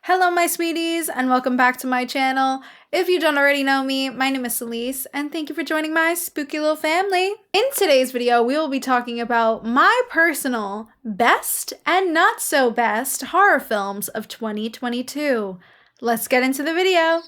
Hello my sweeties and welcome back to my channel. If you don't already know me, my name is Elise and thank you for joining my spooky little family. In today's video, we will be talking about my personal best and not so best horror films of 2022. Let's get into the video.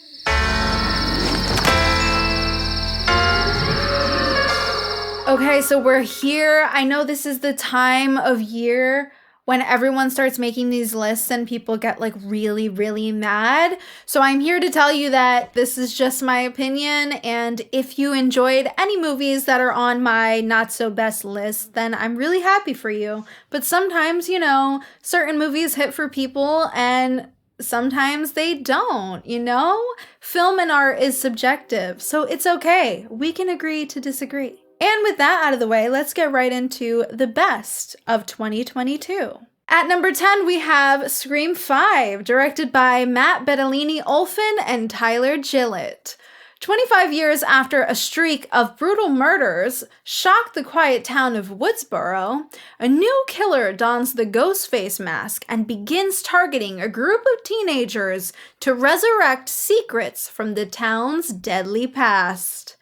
Okay, so we're here. I know this is the time of year when everyone starts making these lists and people get like really mad. So I'm here to tell you that this is just my opinion, and if you enjoyed any movies that are on my not so best list, then I'm really happy for you. But sometimes, you know, certain movies hit for people and sometimes they don't, you know? Film and art is subjective, so it's okay. We can agree to disagree. And with that out of the way, let's get right into the best of 2022. At number 10, we have Scream 5, directed by Matt Bettolini-Olphin and Tyler Gillett. 25 years after a streak of brutal murders shocked the quiet town of Woodsboro, a new killer dons the ghost face mask and begins targeting a group of teenagers to resurrect secrets from the town's deadly past.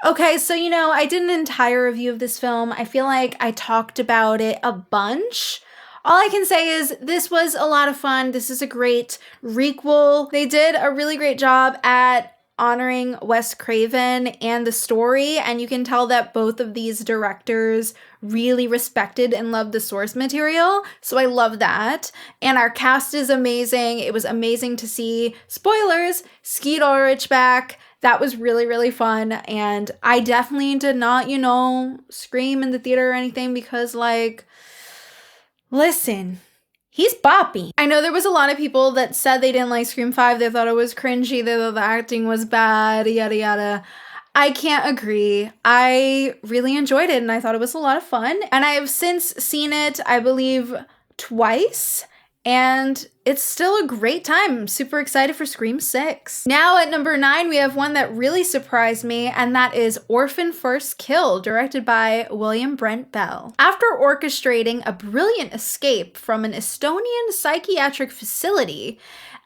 Okay, so you know, I did an entire review of this film. I feel like I talked about it a bunch. All I can say is this was a lot of fun. This is a great requel. They did a really great job at honoring Wes Craven and the story, and you can tell that both of these directors really respected and loved the source material, so I love that. And our cast is amazing. It was amazing to see, spoilers, Skeet Ulrich back. That was really fun, and I definitely did not, you know, scream in the theater or anything because, like, listen, he's boppy. I know there was a lot of people that said they didn't like Scream 5, they thought it was cringy, they thought the acting was bad, yada yada. I can't agree. I really enjoyed it and I thought it was a lot of fun, and I have since seen it, I believe, twice. And it's still a great time. I'm super excited for Scream 6. Now at number 9, we have one that really surprised me, and that is Orphan First Kill, directed by William Brent Bell. After orchestrating a brilliant escape from an Estonian psychiatric facility,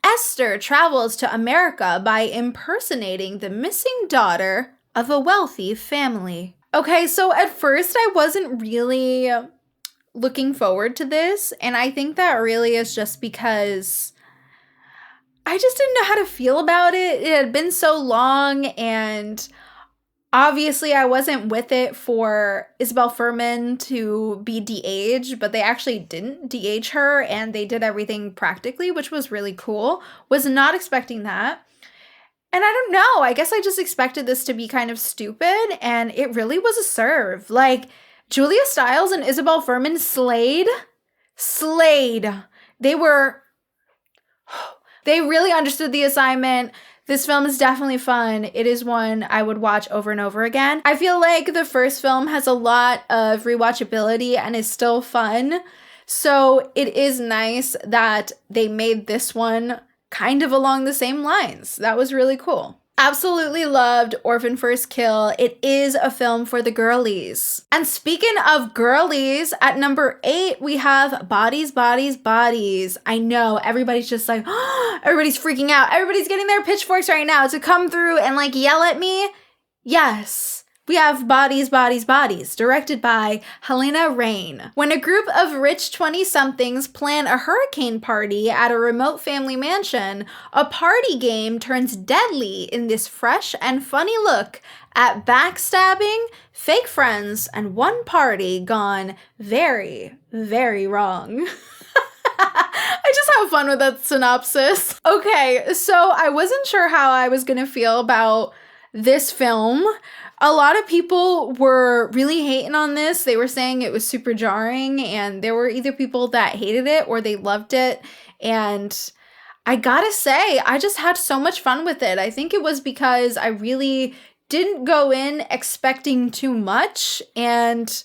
Esther travels to America by impersonating the missing daughter of a wealthy family. Okay, so at first I wasn't really looking forward to this, and I think that really is just because I just didn't know how to feel about it. It had been so long, and obviously I wasn't with it for Isabel Fuhrman to be de-aged, but they actually didn't de-age her, and they did everything practically, which was really cool. Was not expecting that. And I don't know, I guess I just expected this to be kind of stupid, and it really was a serve. Like, Julia Stiles and Isabel Fuhrman slayed. They really understood the assignment. This film is definitely fun. It is one I would watch over and over again. I feel like the first film has a lot of rewatchability and is still fun. So it is nice that they made this one kind of along the same lines. That was really cool. Absolutely loved Orphan First Kill. It is a film for the girlies. And speaking of girlies, at number 8, we have Bodies. I know, everybody's just like, everybody's freaking out. Everybody's getting their pitchforks right now to come through and like yell at me. Yes. We have Bodies, directed by Helena Rain. When a group of rich 20-somethings plan a hurricane party at a remote family mansion, a party game turns deadly in this fresh and funny look at backstabbing, fake friends, and one party gone very wrong. I just have fun with that synopsis. Okay, so I wasn't sure how I was gonna feel about this film. A lot of people were really hating on this. They were saying it was super jarring, and there were either people that hated it or they loved it. And I gotta say, I just had so much fun with it. I think it was because I really didn't go in expecting too much, and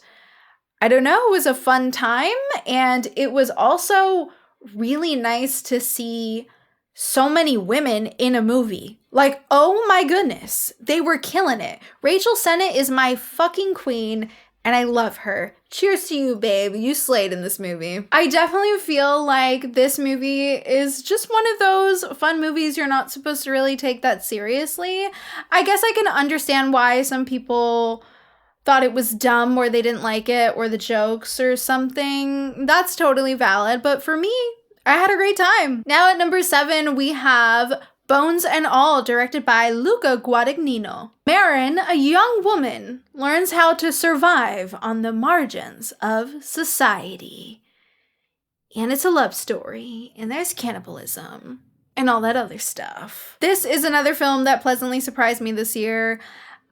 I don't know, it was a fun time, and it was also really nice to see so many women in a movie. Like, oh my goodness, they were killing it. Rachel Sennett is my fucking queen and I love her. Cheers to you, babe. You slayed in this movie. I definitely feel like this movie is just one of those fun movies you're not supposed to really take that seriously. I guess I can understand why some people thought it was dumb or they didn't like it or the jokes or something. That's totally valid. But for me, I had a great time. Now at number 7, we have Bones and All, directed by Luca Guadagnino. Marin, a young woman, learns how to survive on the margins of society. And it's a love story, and there's cannibalism, and all that other stuff. This is another film that pleasantly surprised me this year.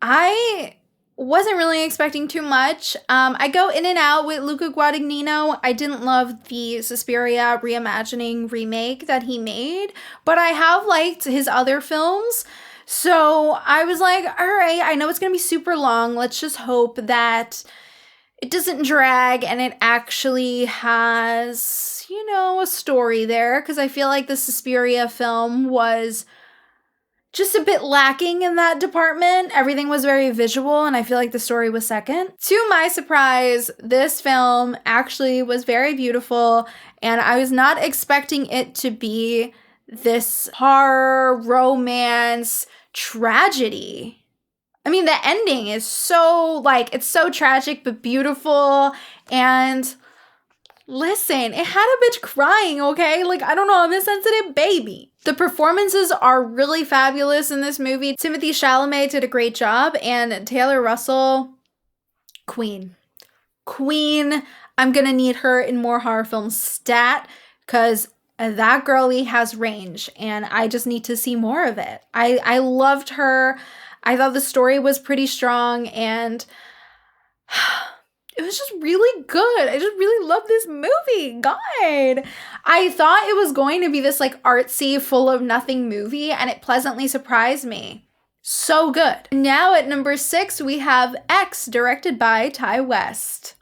I wasn't really expecting too much. I go in and out with Luca Guadagnino. I didn't love the Suspiria reimagining remake that he made, but I have liked his other films. So I was like, all right, I know it's going to be super long. Let's just hope that it doesn't drag and it actually has, you know, a story there. Because I feel like the Suspiria film was just a bit lacking in that department. Everything was very visual, and I feel like the story was second. To my surprise, this film actually was very beautiful, and I was not expecting it to be this horror, romance, tragedy. I mean, the ending is so, it's so tragic but beautiful, and listen, it had a bitch crying, okay? I don't know, I'm a sensitive baby. The performances are really fabulous in this movie. Timothée Chalamet did a great job, and Taylor Russell, queen. Queen. I'm gonna need her in more horror films stat, because that girlie has range, and I just need to see more of it. I loved her. I thought the story was pretty strong, and it was just really good. I just really love this movie. God. I thought it was going to be this artsy, full of nothing movie, and it pleasantly surprised me. So good. Now at number 6, we have X, directed by Ty West.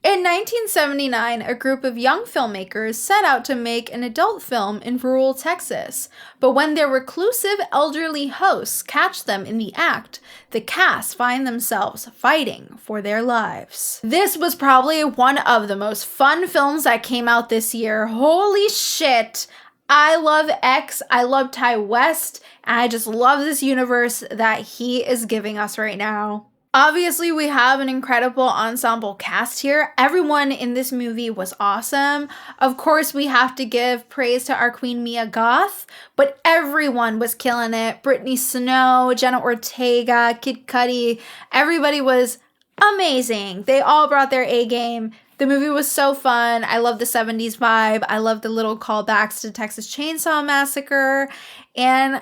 In 1979, a group of young filmmakers set out to make an adult film in rural Texas, but when their reclusive elderly hosts catch them in the act, the cast find themselves fighting for their lives. This was probably one of the most fun films that came out this year. Holy shit! I love X, I love Ty West, and I just love this universe that he is giving us right now. Obviously, we have an incredible ensemble cast here. Everyone in this movie was awesome. Of course, we have to give praise to our queen Mia Goth, but everyone was killing it. Brittany Snow, Jenna Ortega, Kid Cudi, everybody was amazing. They all brought their A game. The movie was so fun. I love the 70s vibe. I love the little callbacks to Texas Chainsaw Massacre. And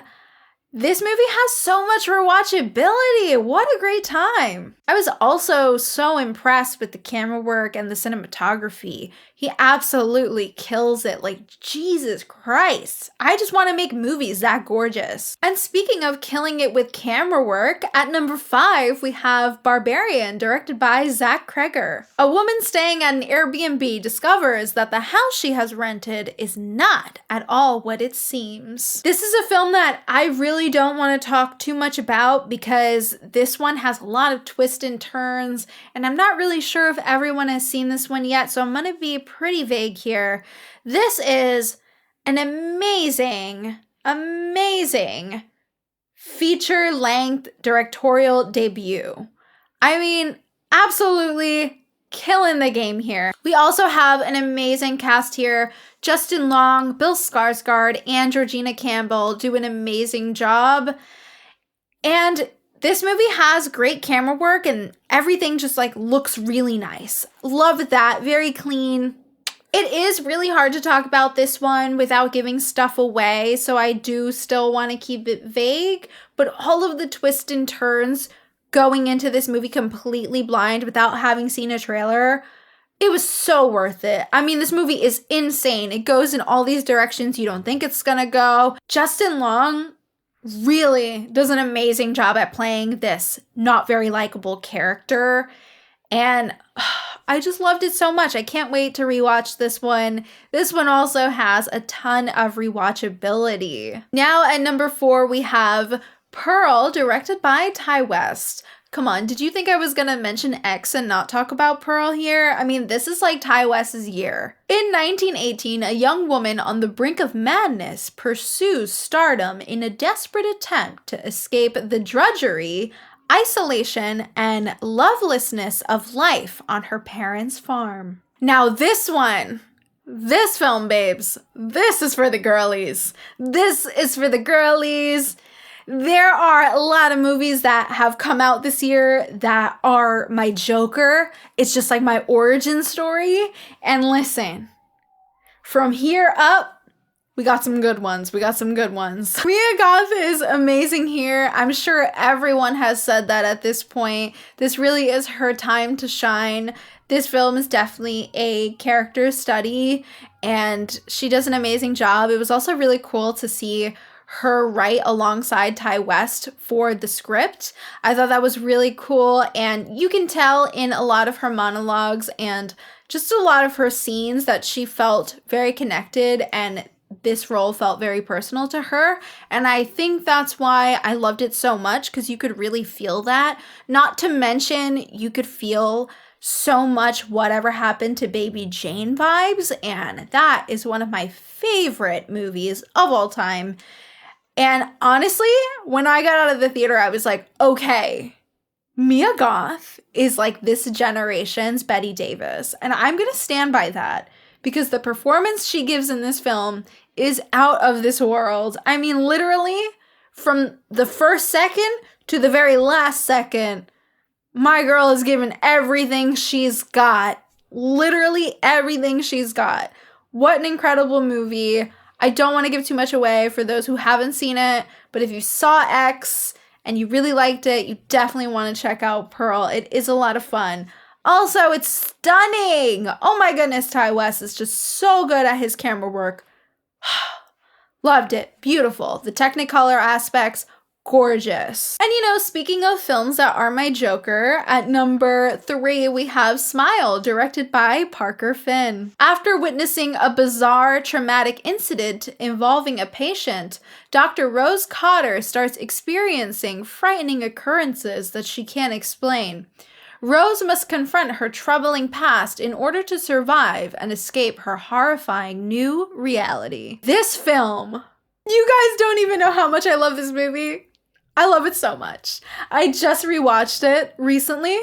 this movie has so much rewatchability. What a great time. I was also so impressed with the camera work and the cinematography. He absolutely kills it. Jesus Christ. I just want to make movies that gorgeous. And speaking of killing it with camera work, at number 5, we have Barbarian, directed by Zach Kreger. A woman staying at an Airbnb discovers that the house she has rented is not at all what it seems. This is a film that I really don't want to talk too much about because this one has a lot of twists and turns, and I'm not really sure if everyone has seen this one yet, so I'm going to be pretty vague here. This is an amazing feature-length directorial debut. I mean, absolutely killing the game here. We also have an amazing cast here. Justin Long, Bill Skarsgård, and Georgina Campbell do an amazing job. And this movie has great camera work and everything just looks really nice. Love that. Very clean. It is really hard to talk about this one without giving stuff away, so I do still want to keep it vague, but all of the twists and turns going into this movie completely blind without having seen a trailer, it was so worth it. I mean, this movie is insane. It goes in all these directions you don't think it's gonna go. Justin Long really does an amazing job at playing this not very likable character, and I just loved it so much. I can't wait to rewatch this one. This one also has a ton of rewatchability. Now at number 4, we have Pearl, directed by Ty West. Come on, did you think I was gonna mention X and not talk about Pearl here? I mean, this is like Ty West's year. In 1918, a young woman on the brink of madness pursues stardom in a desperate attempt to escape the drudgery, isolation, and lovelessness of life on her parents' farm. Now this film, babes, this is for the girlies. This is for the girlies. There are a lot of movies that have come out this year that are my Joker. It's just like my origin story. And listen, from here up, we got some good ones. Mia Goth is amazing here. I'm sure everyone has said that at this point. This really is her time to shine. This film is definitely a character study, and she does an amazing job. It was also really cool to see her write alongside Ty West for the script. I thought that was really cool, and you can tell in a lot of her monologues and just a lot of her scenes that she felt very connected, and this role felt very personal to her. And I think that's why I loved it so much, because you could really feel that. Not to mention, you could feel so much whatever happened to Baby Jane vibes, and that is one of my favorite movies of all time. And honestly, when I got out of the theater, I was like, okay, Mia Goth is like this generation's Bette Davis. And I'm going to stand by that, because the performance she gives in this film is out of this world. I mean, literally, from the first second to the very last second, my girl is given everything she's got. Literally everything she's got. What an incredible movie. I don't want to give too much away for those who haven't seen it, but if you saw X and you really liked it, you definitely want to check out Pearl. It is a lot of fun. Also, it's stunning. Oh my goodness, Ty West is just so good at his camera work. Loved it. Beautiful. The Technicolor aspects, gorgeous. And speaking of films that are my Joker, at number 3, we have Smile, directed by Parker Finn. After witnessing a bizarre, traumatic incident involving a patient, Dr. Rose Cotter starts experiencing frightening occurrences that she can't explain. Rose must confront her troubling past in order to survive and escape her horrifying new reality. This film, you guys don't even know how much I love this movie. I love it so much. I just rewatched it recently.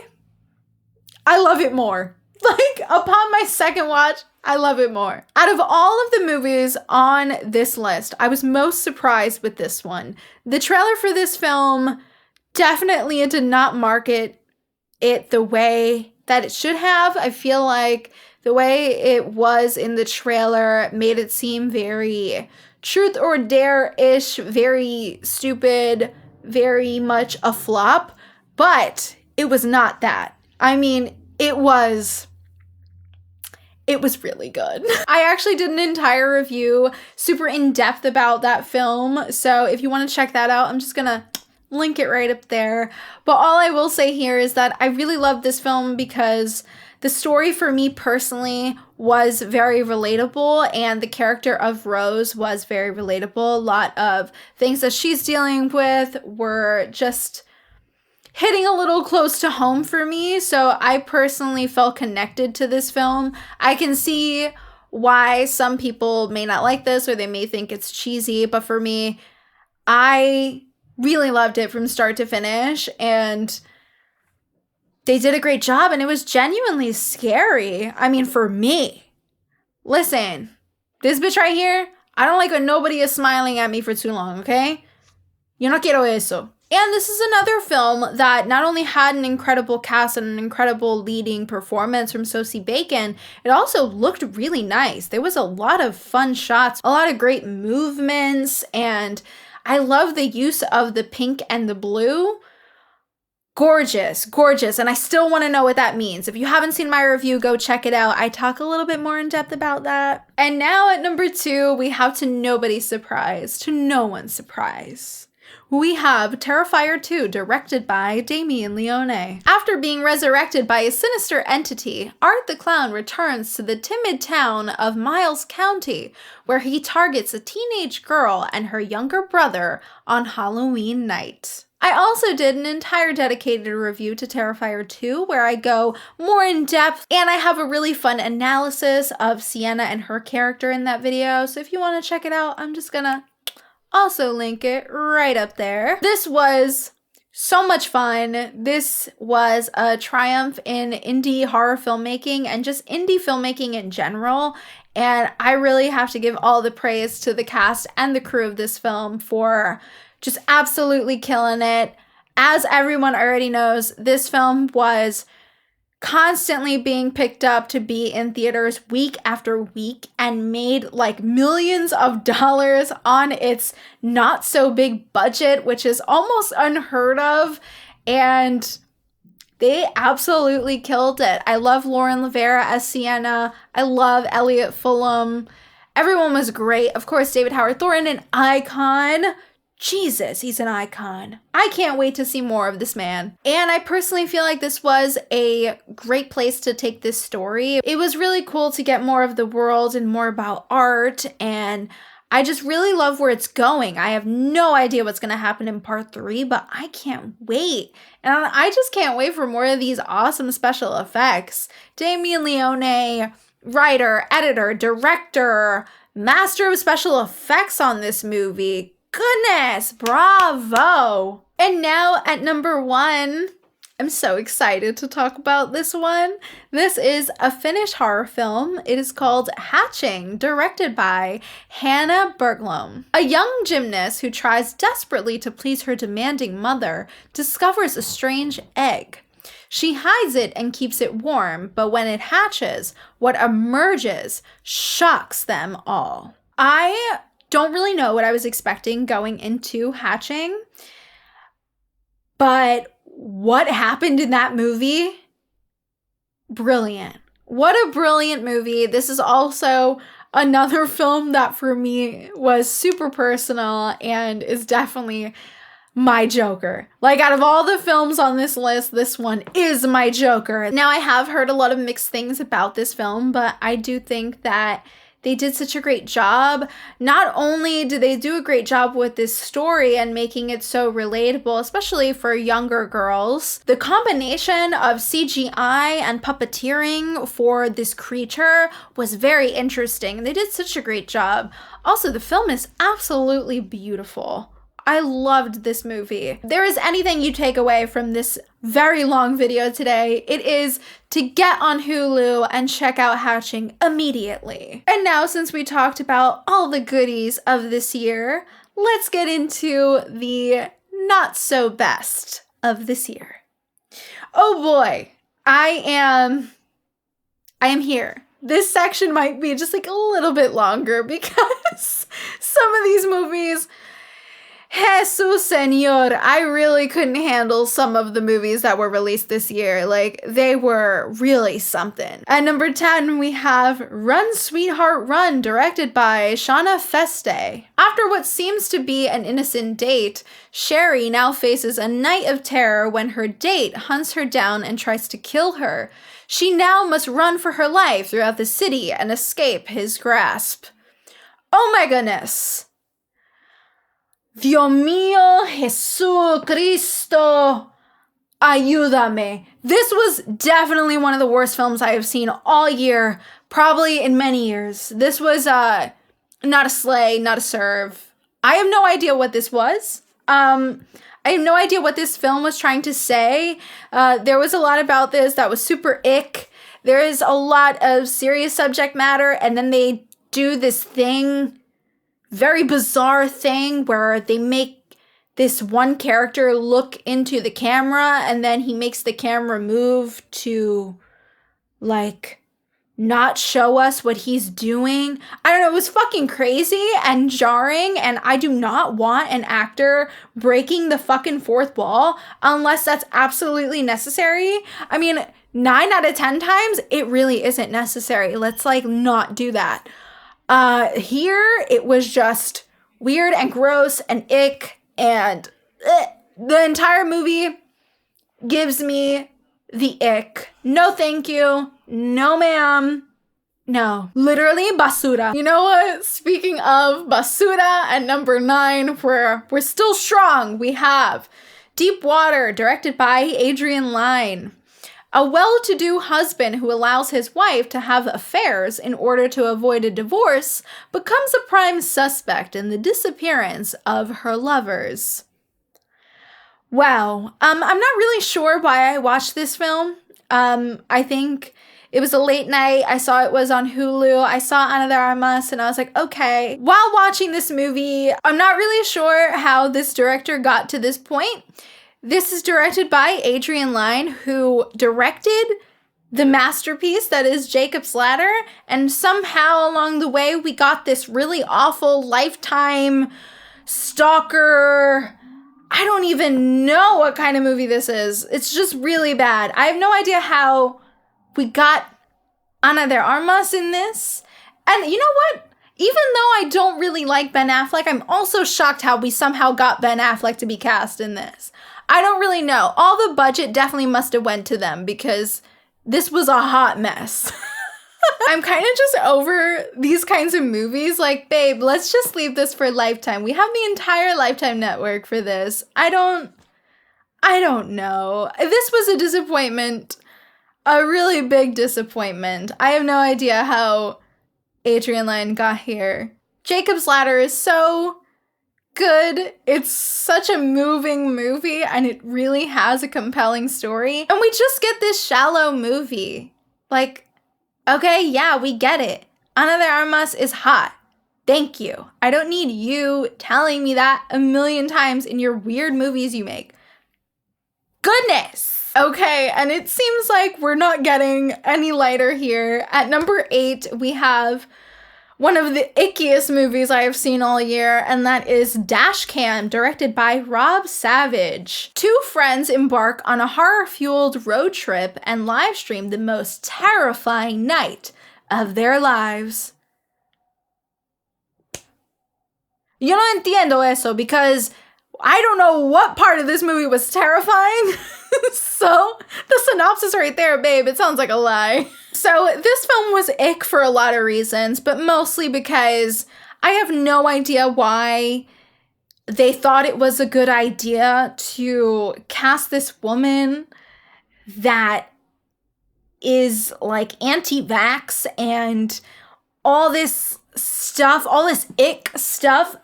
I love it more. Like, upon my second watch, I love it more. Out of all of the movies on this list, I was most surprised with this one. The trailer for this film definitely did not market it the way that it should have. I feel like the way it was in the trailer made it seem very truth or dare-ish, very stupid, very much a flop, but it was not that. I mean, it was really good. I actually did an entire review, super in-depth about that film, so if you want to check that out, I'm just gonna link it right up there. But all I will say here is that I really love this film because the story for me personally was very relatable, and the character of Rose was very relatable. A lot of things that she's dealing with were just hitting a little close to home for me, so I personally felt connected to this film. I can see why some people may not like this or they may think it's cheesy, but for me, I really loved it from start to finish, and they did a great job, and it was genuinely scary. I mean, for me. Listen, this bitch right here, I don't like when nobody is smiling at me for too long, okay? Yo no quiero eso. And this is another film that not only had an incredible cast and an incredible leading performance from Sosie Bacon, it also looked really nice. There was a lot of fun shots, a lot of great movements, and I love the use of the pink and the blue. Gorgeous, gorgeous, and I still want to know what that means. If you haven't seen my review, go check it out. I talk a little bit more in depth about that. And now at number 2, we have to nobody's surprise, to no one's surprise, we have Terrifier II, directed by Damien Leone. After being resurrected by a sinister entity, Art the Clown returns to the timid town of Miles County, where he targets a teenage girl and her younger brother on Halloween night. I also did an entire dedicated review to Terrifier 2 where I go more in depth, and I have a really fun analysis of Sienna and her character in that video. So if you want to check it out, I'm just gonna also link it right up there. This was so much fun. This was a triumph in indie horror filmmaking and just indie filmmaking in general. And I really have to give all the praise to the cast and the crew of this film for just absolutely killing it. As everyone already knows, this film was constantly being picked up to be in theaters week after week and made like millions of dollars on its not so big budget, which is almost unheard of. And they absolutely killed it. I love Lauren Lavera as Sienna. I love Elliot Fulham. Everyone was great. Of course, David Howard Thornton, an icon. Jesus, he's an icon. I can't wait to see more of this man. And I personally feel like this was a great place to take this story. It was really cool to get more of the world and more about art, and I just really love where it's going. I have no idea what's going to happen in part 3, but I can't wait. And I just can't wait for more of these awesome special effects. Damien Leone, writer, editor, director, master of special effects on this movie. Goodness, bravo. And now at number 1, I'm so excited to talk about this one. This is a Finnish horror film. It is called Hatching, directed by Hanna Bergblom. A young gymnast who tries desperately to please her demanding mother discovers a strange egg. She hides it and keeps it warm, but when it hatches, what emerges shocks them all. I don't really know what I was expecting going into Hatching, but what happened in that movie? Brilliant. What a brilliant movie. This is also another film that for me was super personal and is definitely my Joker. Like, out of all the films on this list, this one is my Joker. Now, I have heard a lot of mixed things about this film, but I do think that they did such a great job. Not only did they do a great job with this story and making it so relatable, especially for younger girls, the combination of CGI and puppeteering for this creature was very interesting. They did such a great job. Also, the film is absolutely beautiful. I loved this movie. If there is anything you take away from this very long video today, it is to get on Hulu and check out Hatching immediately. And now, since we talked about all the goodies of this year, let's get into the not so best of this year. Oh boy, I am here. This section might be just like a little bit longer because some of these movies, Jesus Señor, I really couldn't handle some of the movies that were released this year. Like, they were really something. At number 10, we have Run, Sweetheart, Run, directed by Shauna Feste. After what seems to be an innocent date, Sherry now faces a night of terror when her date hunts her down and tries to kill her. She now must run for her life throughout the city and escape his grasp. Oh my goodness. Dios mío, Jesucristo, ayúdame. This was definitely one of the worst films I have seen all year, probably in many years. This was not a slay, not a serve. I have no idea what this was. I have no idea what this film was trying to say. There was a lot about this that was super ick. There is a lot of serious subject matter, and then they do this thing, very bizarre thing where they make this one character look into the camera and then he makes the camera move to like not show us what he's doing. I don't know, it was fucking crazy and jarring, and I do not want an actor breaking the fucking fourth wall unless that's absolutely necessary. I mean, 9 out of 10 times it really isn't necessary. Let's like not do that. Here, it was just weird and gross and ick, and the entire movie gives me the ick. No thank you. No ma'am. No. Literally basura. You know what? Speaking of basura, at number 9, we're still strong. We have Deep Water, directed by Adrian Lyne. A well-to-do husband who allows his wife to have affairs in order to avoid a divorce becomes a prime suspect in the disappearance of her lovers. Wow. I'm not really sure why I watched this film. I think it was a late night. I saw it was on Hulu. I saw Ana de Armas and I was like, okay. While watching this movie, I'm not really sure how this director got to this point. This is directed by Adrian Lyne, who directed the masterpiece that is Jacob's Ladder, and somehow along the way we got this really awful Lifetime stalker. I don't even know what kind of movie this is. It's just really bad. I have no idea how we got Ana de Armas in this. And you know what? Even though I don't really like Ben Affleck, I'm also shocked how we somehow got Ben Affleck to be cast in this. I don't really know. All the budget definitely must have went to them because this was a hot mess. I'm kind of just over these kinds of movies. Like, babe, let's just leave this for Lifetime. We have the entire Lifetime network for this. I don't know. This was a disappointment. A really big disappointment. I have no idea how Adrian Lyne got here. Jacob's Ladder is so good. It's such a moving movie and it really has a compelling story. And we just get this shallow movie. Like, okay, yeah, we get it. Ana de Armas is hot. Thank you. I don't need you telling me that a million times in your weird movies you make. Goodness. Okay, and it seems like we're not getting any lighter here. At number 8, we have one of the ickiest movies I have seen all year, and that is Dashcam, directed by Rob Savage. Two friends embark on a horror-fueled road trip and live stream the most terrifying night of their lives. Yo no entiendo eso, because I don't know what part of this movie was terrifying. So, the synopsis right there, babe, it sounds like a lie. So, this film was ick for a lot of reasons, but mostly because I have no idea why they thought it was a good idea to cast this woman that is like anti-vax and all this stuff, all this ick stuff.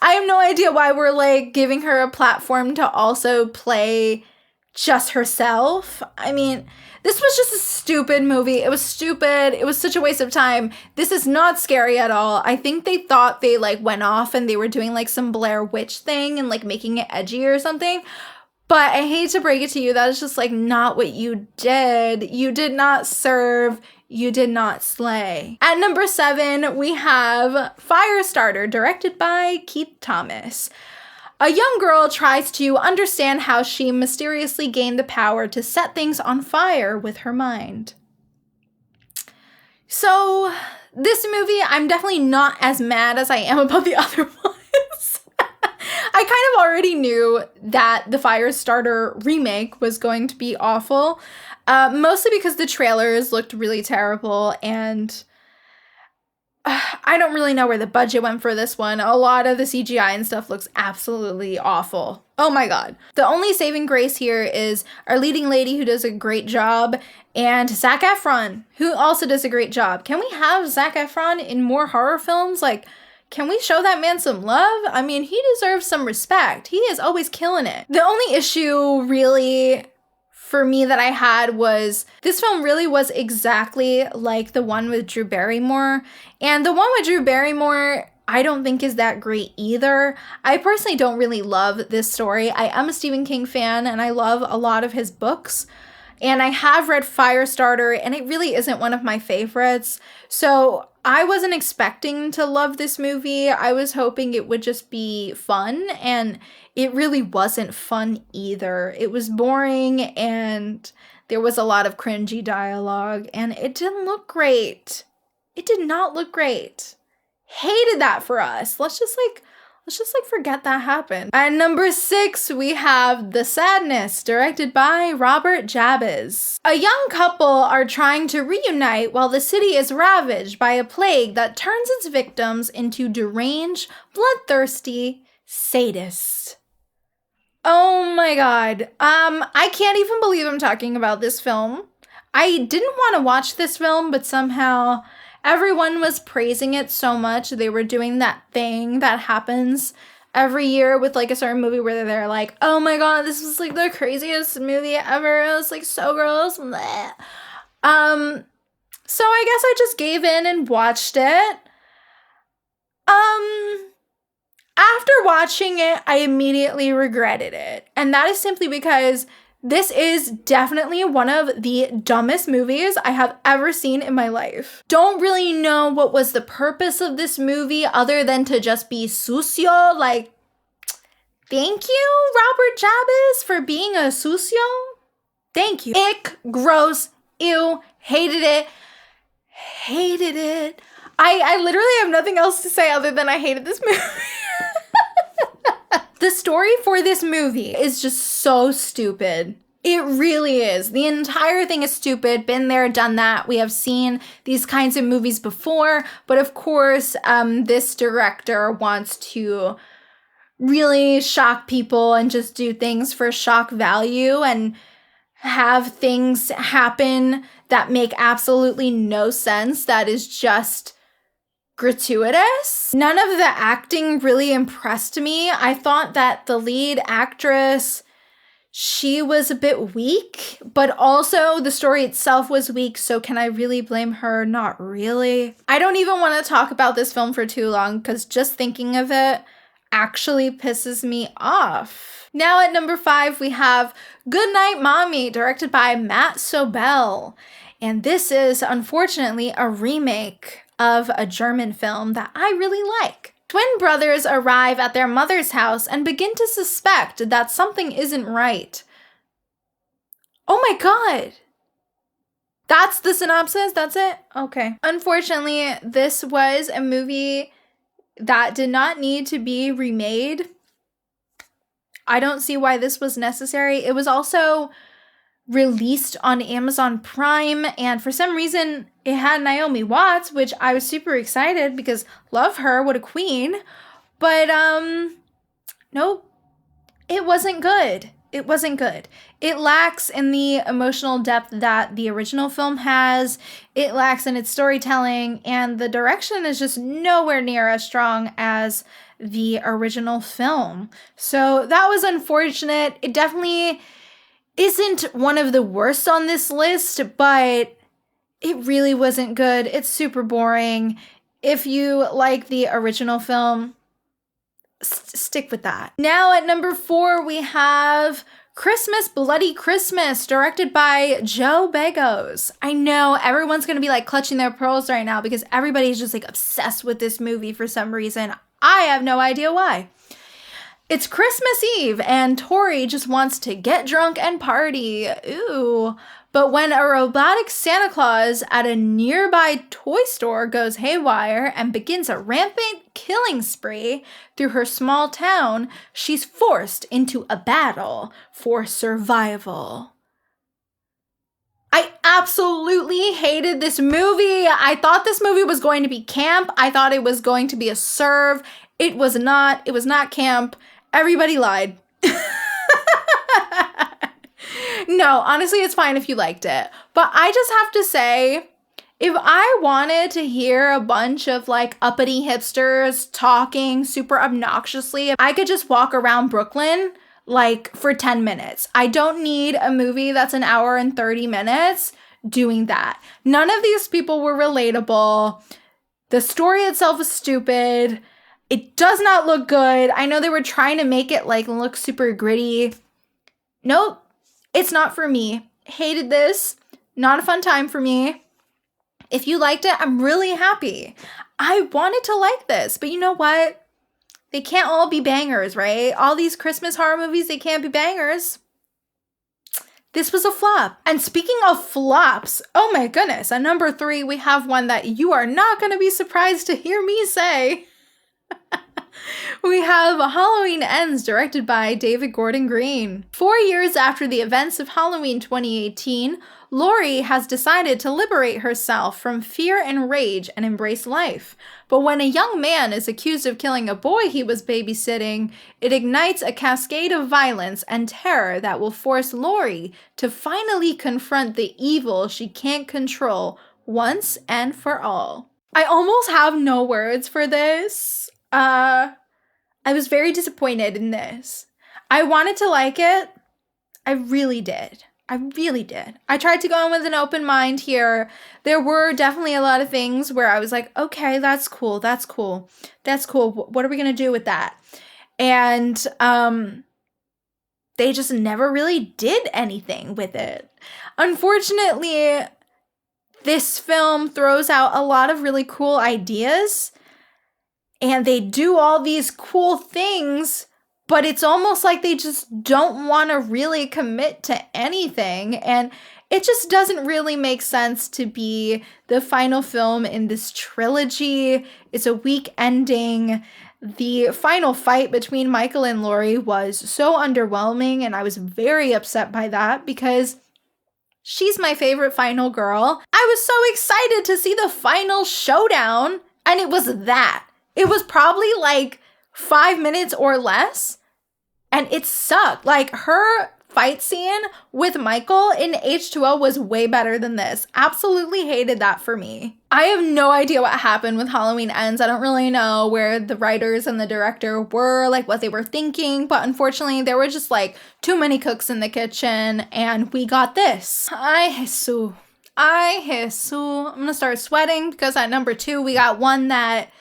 I have no idea why we're like giving her a platform to also play just herself. I mean, this was just a stupid movie. It was stupid. It was such a waste of time. This is not scary at all. I think they thought they like went off and they were doing like some Blair Witch thing and like making it edgy or something. But I hate to break it to you, that is just like not what you did. You did not serve. You did not slay. At number 7, we have Firestarter, directed by Keith Thomas. A young girl tries to understand how she mysteriously gained the power to set things on fire with her mind. So, this movie, I'm definitely not as mad as I am about the other ones. I kind of already knew that the Firestarter remake was going to be awful. Mostly because the trailers looked really terrible and I don't really know where the budget went for this one. A lot of the CGI and stuff looks absolutely awful. Oh my god. The only saving grace here is our leading lady who does a great job and Zac Efron, who also does a great job. Can we have Zac Efron in more horror films? Like, can we show that man some love? I mean, he deserves some respect. He is always killing it. The only issue really for me that I had was this film really was exactly like the one with Drew Barrymore. And the one with Drew Barrymore, I don't think is that great either. I personally don't really love this story. I am a Stephen King fan and I love a lot of his books. And I have read Firestarter and it really isn't one of my favorites. So I wasn't expecting to love this movie. I was hoping it would just be fun, and it really wasn't fun either. It was boring and there was a lot of cringy dialogue and it didn't look great. It did not look great. Hated that for us. Let's just forget that happened. At number 6, we have The Sadness, directed by Robert Jabez. A young couple are trying to reunite while the city is ravaged by a plague that turns its victims into deranged, bloodthirsty sadists. Oh my god. I can't even believe I'm talking about this film. I didn't want to watch this film, but somehow everyone was praising it so much. They were doing that thing that happens every year with like a certain movie where they're like, oh my god, this was like the craziest movie ever. It was like so gross. Bleh. So I guess I just gave in and watched it. After watching it, I immediately regretted it. And that is simply because this is definitely one of the dumbest movies I have ever seen in my life. Don't really know what was the purpose of this movie other than to just be sucio. Like, thank you, Robert Jabez, for being a sucio. Thank you. Ick, gross, ew, hated it. Hated it. I literally have nothing else to say other than I hated this movie. The story for this movie is just so stupid. It really is. The entire thing is stupid. Been there, done that. We have seen these kinds of movies before. But of course, this director wants to really shock people and just do things for shock value and have things happen that make absolutely no sense. That is just gratuitous. None of the acting really impressed me. I thought that the lead actress, she was a bit weak, but also the story itself was weak, so can I really blame her? Not really. I don't even want to talk about this film for too long because just thinking of it actually pisses me off. Now at number 5, we have Goodnight Mommy, directed by Matt Sobel. And this is unfortunately a remake of a German film that I really like. Twin brothers arrive at their mother's house and begin to suspect that something isn't right. Oh my god! That's the synopsis? That's it? Okay. Unfortunately, this was a movie that did not need to be remade. I don't see why this was necessary. It was also released on Amazon Prime, and for some reason it had Naomi Watts, which I was super excited because love her, what a queen. But nope, it wasn't good. It wasn't good. It lacks in the emotional depth that the original film has. It lacks in its storytelling, and the direction is just nowhere near as strong as the original film. So that was unfortunate. It definitely isn't one of the worst on this list, but it really wasn't good. It's super boring. If you like the original film, stick with that. Now at number 4, we have Christmas, Bloody Christmas, directed by Joe Begos. I know everyone's gonna be like clutching their pearls right now because everybody's just like obsessed with this movie for some reason. I have no idea why. It's Christmas Eve, and Tori just wants to get drunk and party. Ooh. But when a robotic Santa Claus at a nearby toy store goes haywire and begins a rampant killing spree through her small town, she's forced into a battle for survival. I absolutely hated this movie. I thought this movie was going to be camp. I thought it was going to be a serve. It was not. It was not camp. Everybody lied. No, honestly, it's fine if you liked it. But I just have to say, if I wanted to hear a bunch of like uppity hipsters talking super obnoxiously, I could just walk around Brooklyn like for 10 minutes. I don't need a movie that's an hour and 30 minutes doing that. None of these people were relatable. The story itself is stupid. It does not look good. I know they were trying to make it like look super gritty. Nope, it's not for me. Hated this. Not a fun time for me. If you liked it, I'm really happy. I wanted to like this, but you know what? They can't all be bangers, right? All these Christmas horror movies, they can't be bangers. This was a flop. And speaking of flops, oh my goodness, at number 3, we have one that you are not going to be surprised to hear me say. We have Halloween Ends, directed by David Gordon Green. 4 years after the events of Halloween 2018, Laurie has decided to liberate herself from fear and rage and embrace life. But when a young man is accused of killing a boy he was babysitting, it ignites a cascade of violence and terror that will force Laurie to finally confront the evil she can't control once and for all. I almost have no words for this. I was very disappointed in this. I wanted to like it. I really did. I tried to go in with an open mind here. There were definitely a lot of things where I was like, okay, that's cool. What are we going to do with that? And they just never really did anything with it. Unfortunately, this film throws out a lot of really cool ideas, and they do all these cool things, but it's almost like they just don't want to really commit to anything. And it just doesn't really make sense to be the final film in this trilogy. It's a weak ending. The final fight between Michael and Laurie was so underwhelming, and I was very upset by that because she's my favorite final girl. I was so excited to see the final showdown, and it was that. It was probably like 5 minutes or less, and it sucked. Like, her fight scene with Michael in H2O was way better than this. Absolutely hated that for me. I have no idea what happened with Halloween Ends. I don't really know where the writers and the director were, like what they were thinking, but unfortunately there were just like too many cooks in the kitchen, and we got this. Ay, Jesus. I'm gonna start sweating because at number 2 we got one that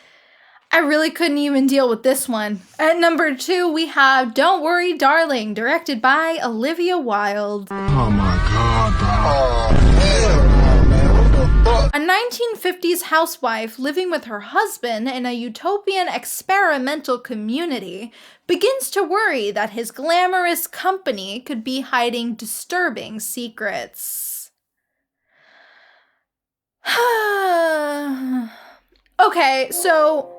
I really couldn't even deal with this one. At number 2, we have Don't Worry, Darling, directed by Olivia Wilde. Oh my God, bro. A 1950s housewife living with her husband in a utopian experimental community begins to worry that his glamorous company could be hiding disturbing secrets. Okay, so...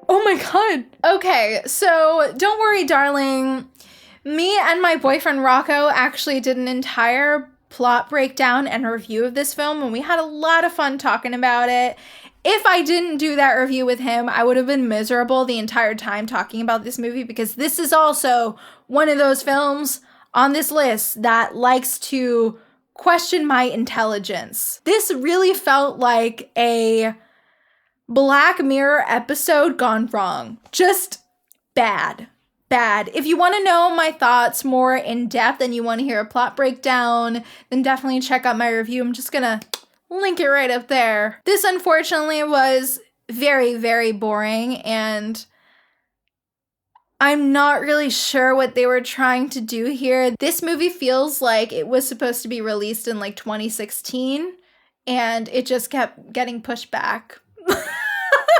Oh my God. Okay, so Don't Worry, Darling. Me and my boyfriend Rocco actually did an entire plot breakdown and review of this film, and we had a lot of fun talking about it. If I didn't do that review with him, I would have been miserable the entire time talking about this movie, because this is also one of those films on this list that likes to question my intelligence. This really felt like a Black Mirror episode gone wrong. Just bad. If you want to know my thoughts more in depth and you want to hear a plot breakdown, then definitely check out my review. I'm just gonna link it right up there. This unfortunately was very, very boring, and I'm not really sure what they were trying to do here. This movie feels like it was supposed to be released in like 2016, and it just kept getting pushed back.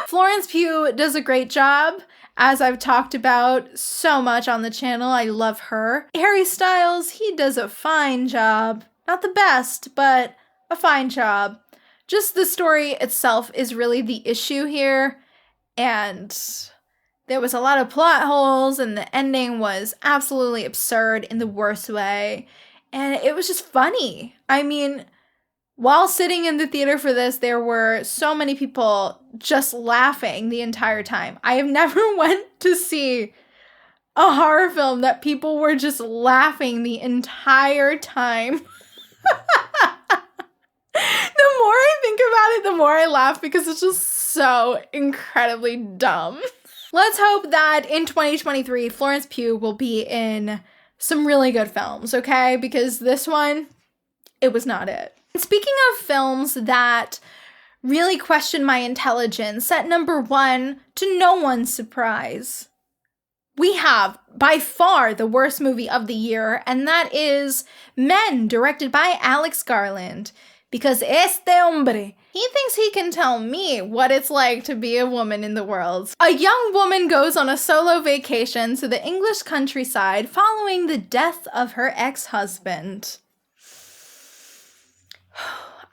Florence Pugh does a great job, as I've talked about so much on the channel. I love her. Harry Styles, he does a fine job. Not the best, but a fine job. Just the story itself is really the issue here, and there was a lot of plot holes, and the ending was absolutely absurd in the worst way, and it was just funny. I mean, while sitting in the theater for this, there were so many people just laughing the entire time. I have never went to see a horror film that people were just laughing the entire time. The more I think about it, the more I laugh, because it's just so incredibly dumb. Let's hope that in 2023, Florence Pugh will be in some really good films, okay? Because this one, it was not it. Speaking of films that really question my intelligence, at number 1, to no one's surprise, we have by far the worst movie of the year, and that is Men, directed by Alex Garland. Because este hombre, he thinks he can tell me what it's like to be a woman in the world. A young woman goes on a solo vacation to the English countryside following the death of her ex-husband.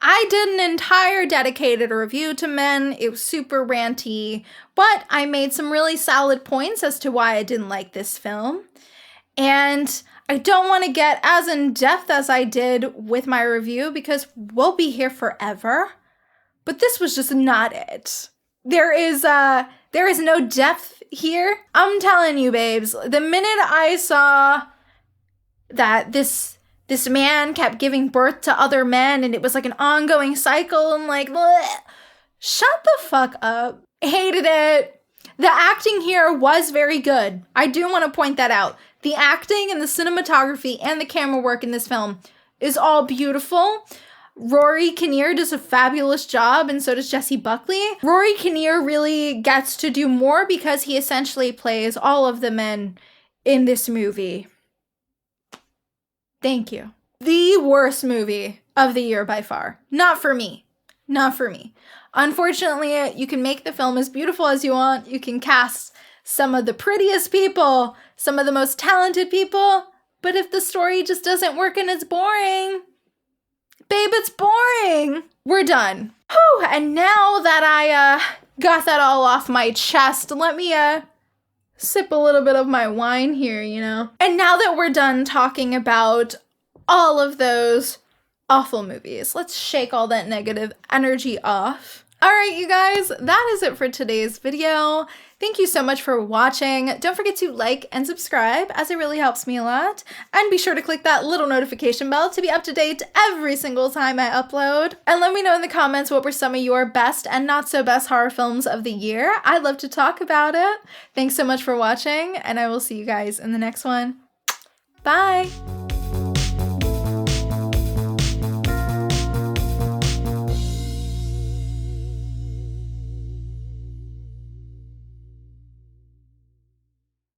I did an entire dedicated review to Men. It was super ranty, but I made some really solid points as to why I didn't like this film. And I don't want to get as in-depth as I did with my review because we'll be here forever. But this was just not it. There is no depth here. I'm telling you, babes, the minute I saw that this man kept giving birth to other men and it was like an ongoing cycle and like, bleh, shut the fuck up. Hated it. The acting here was very good. I do want to point that out. The acting and the cinematography and the camera work in this film is all beautiful. Rory Kinnear does a fabulous job, and so does Jessie Buckley. Rory Kinnear really gets to do more because he essentially plays all of the men in this movie. Thank you. The worst movie of the year by far. Not for me. Not for me. Unfortunately, you can make the film as beautiful as you want. You can cast some of the prettiest people, some of the most talented people, but if the story just doesn't work and it's boring, babe, it's boring. We're done. Whew, and now that I got that all off my chest, let me sip a little bit of my wine here, you know? And now that we're done talking about all of those awful movies, let's shake all that negative energy off. All right, you guys, that is it for today's video. Thank you so much for watching. Don't forget to like and subscribe, as it really helps me a lot. And be sure to click that little notification bell to be up to date every single time I upload. And let me know in the comments what were some of your best and not so best horror films of the year. I'd love to talk about it. Thanks so much for watching, and I will see you guys in the next one. Bye!